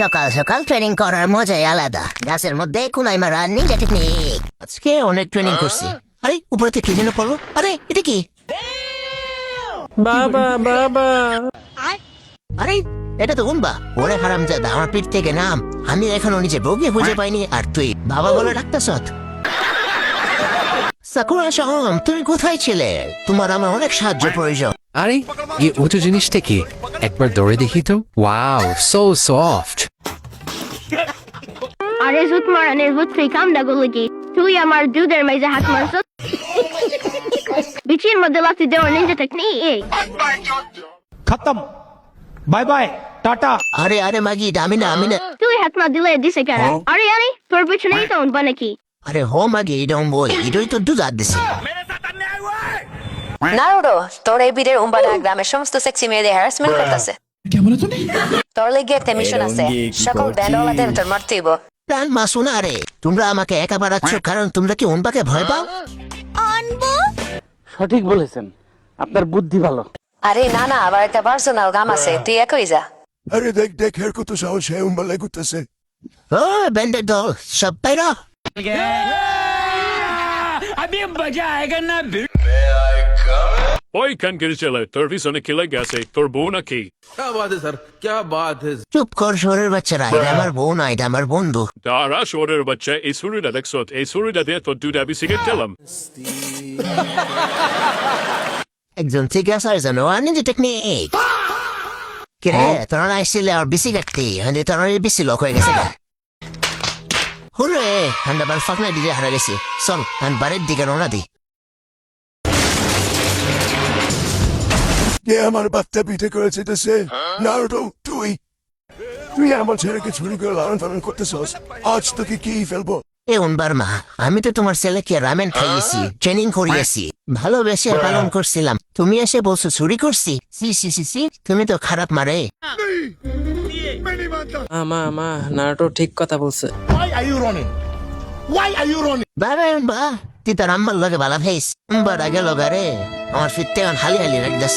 সকাল সকাল ট্রেনিং করার মজাই আলাদা। গাছের মধ্যে কুনাই মারা নিনজা টেকনিক। আজকে অনেক ট্রেনিং করছি। আরে উপরে থেকে যেন পড়লো। আরে এটা কি? বাবা বাবা আরে এটা তো উম্বা। ওরে হারামজাদা, আমার পিঠ থেকে নাম। আমি এখনো নিচে বউকে খুঁজে পাইনি আর তুই বাবা বলে ডাকতেছ। সাকুরা শহম, তুমি কোথায় ছিলে? তোমার আমার অনেক সাহায্য প্রয়োজন। আরে এই উঁচু জিনিসটা কি? একবার দৌড়ে দেখি তো। Wow, so soft. আরে জুত মারানের ভূত তুই কামডা গুলো কি? তুই আমার দুধের মাঝে হাত মারছ। বিচির মধ্যে লাফি দেওয়ার নিনজা টেকনিক। खत्म बाय बाय टाटा। আরে আরে মাগি, আমি না। তুই হাত না দিলে দিছে কেন? আরে আরে তোর পিছনেই তো উঠবা নাকি? আরে হো মাগি, এটা বই এটাই তো দুধ দিছে। নারুডো, তোর এই বিদের উম্বানা গ্রামের সমস্ত সেক্সি মেয়েদের হ্যারাসমেন্ট করতেছে। তোর লেগে একটা মিশন আছে, সকল ব্যান্ডওয়ালাদের তোর মারতেইব। প্রাণ মাসুনা রে, তোমরা আমাকে একা বাড়াচ্ছ কারণ তোমরা কি উম্বাকে ভয় পাও? সঠিক বলেছেন, আপনার বুদ্ধি ভালো। আরে না না, আবার একটা পার্সোনাল কাম আছে, তুই একই যা। আরে দেখ দেখ এর কত সাহস, হ্যাঁ উম্বালাই করতেছে। ও ব্যান্ডের দল সব পাইরা। ওই কান কেড়ে চলে তোর পিছনে কি লেগে আছে? তোর বউ নাকি? क्या बात है सर, क्या बात है। চুপ কর শহরের বাচ্চারা, এটা আমার বোন না, এটা আমার বন্ধু। দাঁড়া শহরের বাচ্চা, এই ছুরিটা দেখছ? এই ছুরিটা দিয়ে তোর দুটা বিসিকে দিলাম। একজন ঠিক আছে আর জানো আর নিজে টেকনিক। কিরে তোরা আসছিলে আর বেশি কাটতি, হলে তোরা বেশি লোক হয়ে গেছে গা। হুরে হান্ডাবার ফাঁকনা দিকে হারা গেছি। চল আমি বাড়ির দিকে রওনা দিই। কে আমার বাচ্চা পিঠে করে যেতেছে? নারুটো, তুই তুই আমার ছেলেকে চুরি করে লালন পালন করতেছস, আজ তোকে কি ফেলবো। এ উনবার মা, আমি তো তোমার ছেলেকে রামেন খাইয়েছি, ট্রেনিং করিয়েছি, ভালোবেসে পালন করছিলাম। তুমি এসে বলছো চুরি করছি? সি সি সি সি, তুমি তো খারাপ মারে। মা নারুটো ঠিক কথা বলছে। বাবা বা তুই তোর আম্মার লগে বালা ভাইস। উম্বার আগে লগারে আমার ফিরতে হালি হালি রাখদাস।